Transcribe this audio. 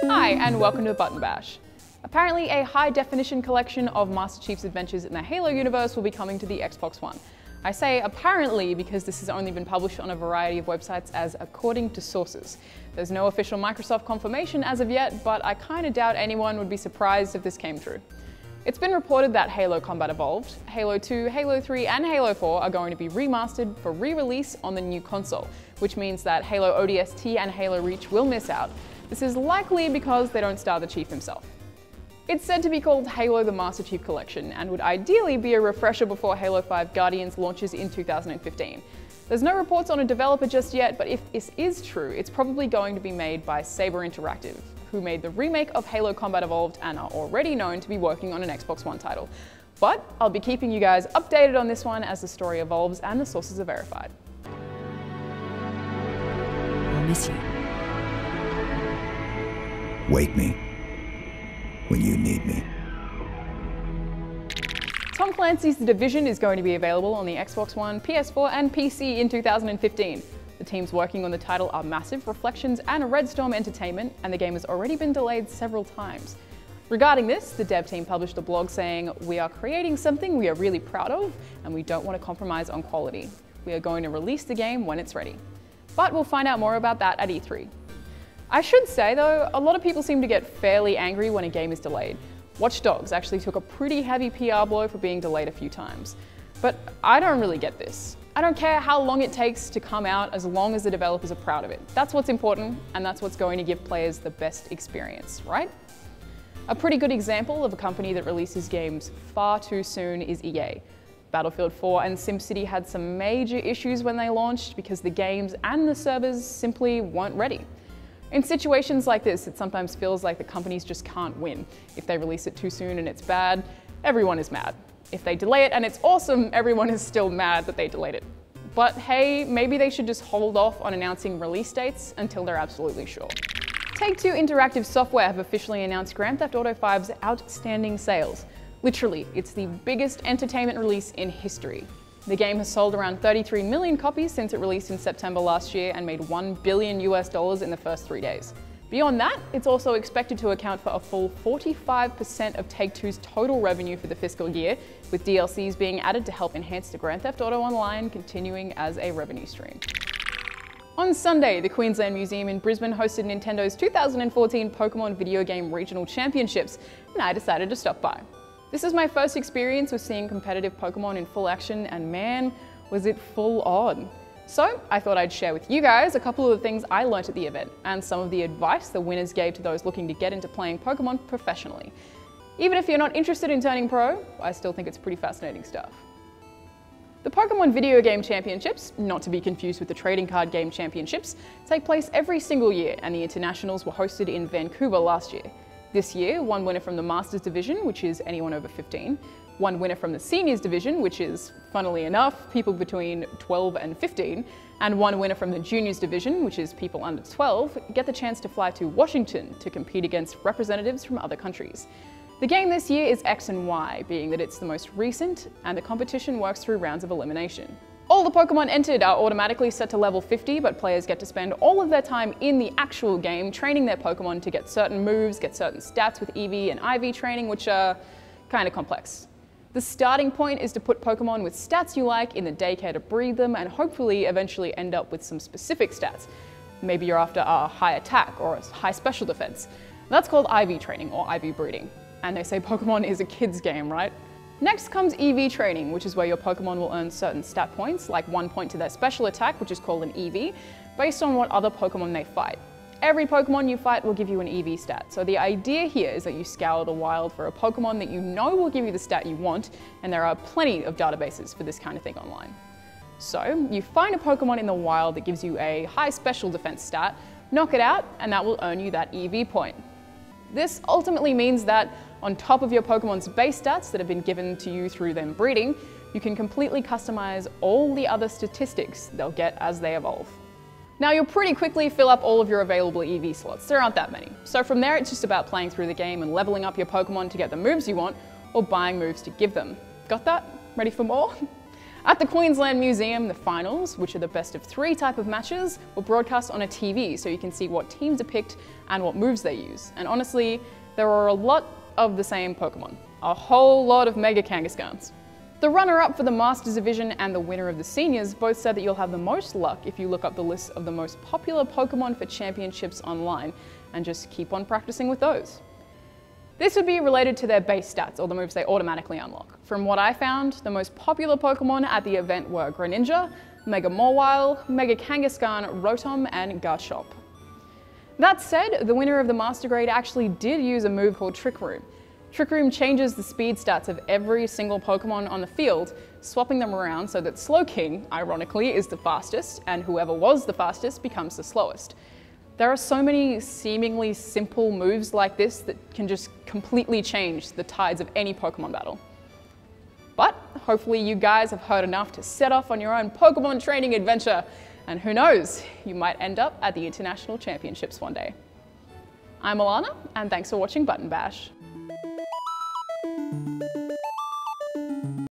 Hi, and welcome to Button Bash. Apparently, a high-definition collection of Master Chief's adventures in the Halo universe will be coming to the Xbox One. I say apparently because this has only been published on a variety of websites as according to sources. There's no official Microsoft confirmation as of yet, but I kinda doubt anyone would be surprised if this came true. It's been reported that Halo Combat Evolved, Halo 2, Halo 3 and Halo 4 are going to be remastered for re-release on the new console, which means that Halo ODST and Halo Reach will miss out. This is likely because they don't star the Chief himself. It's said to be called Halo the Master Chief Collection and would ideally be a refresher before Halo 5 Guardians launches in 2015. There's no reports on a developer just yet, but if this is true, it's probably going to be made by Saber Interactive, who made the remake of Halo Combat Evolved and are already known to be working on an Xbox One title. But I'll be keeping you guys updated on this one as the story evolves and the sources are verified. I'll miss you. Wake me when you need me. Tom Clancys The Division is going to be available on the Xbox One, PS4 and PC in 2015. The teams working on the title are Massive, Reflections and Redstorm Entertainment, and the game has already been delayed several times. Regarding this, the dev team published a blog saying, "We are creating something we are really proud of, and we don't want to compromise on quality. We are going to release the game when it's ready." But we'll find out more about that at E3. I should say though, a lot of people seem to get fairly angry when a game is delayed. Watch Dogs actually took a pretty heavy PR blow for being delayed a few times. But I don't really get this. I don't care how long it takes to come out as long as the developers are proud of it. That's what's important, and that's what's going to give players the best experience, right? A pretty good example of a company that releases games far too soon is EA. Battlefield 4 and SimCity had some major issues when they launched because the games and the servers simply weren't ready. In situations like this, it sometimes feels like the companies just can't win. If they release it too soon and it's bad, everyone is mad. If they delay it and it's awesome, everyone is still mad that they delayed it. But hey, maybe they should just hold off on announcing release dates until they're absolutely sure. Take-Two Interactive Software have officially announced Grand Theft Auto V's outstanding sales. Literally, it's the biggest entertainment release in history. The game has sold around 33 million copies since it released in September last year and made $1 billion in the first 3 days. Beyond that, it's also expected to account for a full 45% of Take-Two's total revenue for the fiscal year, with DLCs being added to help enhance the Grand Theft Auto Online continuing as a revenue stream. On Sunday, the Queensland Museum in Brisbane hosted Nintendo's 2014 Pokemon Video Game Regional Championships, and I decided to stop by. This is my first experience with seeing competitive Pokemon in full action, and man, was it full on. So I thought I'd share with you guys a couple of the things I learnt at the event, and some of the advice the winners gave to those looking to get into playing Pokemon professionally. Even if you're not interested in turning pro, I still think it's pretty fascinating stuff. The Pokemon Video Game Championships, not to be confused with the Trading Card Game Championships, take place every single year, and the internationals were hosted in Vancouver last year. This year, one winner from the Masters Division, which is anyone over 15, one winner from the Seniors Division, which is, funnily enough, people between 12 and 15, and one winner from the Juniors Division, which is people under 12, get the chance to fly to Washington to compete against representatives from other countries. The game this year is X and Y, being that it's the most recent, and the competition works through rounds of elimination. All the Pokemon entered are automatically set to level 50, but players get to spend all of their time in the actual game training their Pokemon to get certain moves, get certain stats with EV and IV training, which are kind of complex. The starting point is to put Pokemon with stats you like in the daycare to breed them and hopefully eventually end up with some specific stats. Maybe you're after a high attack or a high special defense. That's called IV training or IV breeding. And they say Pokemon is a kid's game, right? Next comes EV training, which is where your Pokemon will earn certain stat points, like 1 point to their special attack, which is called an EV, based on what other Pokemon they fight. Every Pokemon you fight will give you an EV stat, so the idea here is that you scour the wild for a Pokemon that you know will give you the stat you want, and there are plenty of databases for this kind of thing online. So, you find a Pokemon in the wild that gives you a high special defense stat, knock it out, and that will earn you that EV point. This ultimately means that on top of your Pokemon's base stats that have been given to you through them breeding, you can completely customize all the other statistics they'll get as they evolve. Now you'll pretty quickly fill up all of your available EV slots, there aren't that many. So from there it's just about playing through the game and leveling up your Pokemon to get the moves you want, or buying moves to give them. Got that? Ready for more? At the Queensland Museum, the finals, which are the best of 3 type of matches, were broadcast on a TV so you can see what teams are picked and what moves they use. And honestly, there are a lot of the same Pokemon. A whole lot of Mega Kangaskhans. The runner-up for the Masters Division and the winner of the Seniors both said that you'll have the most luck if you look up the list of the most popular Pokemon for championships online and just keep on practicing with those. This would be related to their base stats, or the moves they automatically unlock. From what I found, the most popular Pokemon at the event were Greninja, Mega Mawile, Mega Kangaskhan, Rotom, and Garchomp. That said, the winner of the Master Grade actually did use a move called Trick Room. Trick Room changes the speed stats of every single Pokemon on the field, swapping them around so that Slowking, ironically, is the fastest, and whoever was the fastest becomes the slowest. There are so many seemingly simple moves like this that can just completely change the tides of any Pokemon battle. But hopefully you guys have heard enough to set off on your own Pokemon training adventure, and who knows, you might end up at the International Championships one day. I'm Alanah, and thanks for watching Button Bash.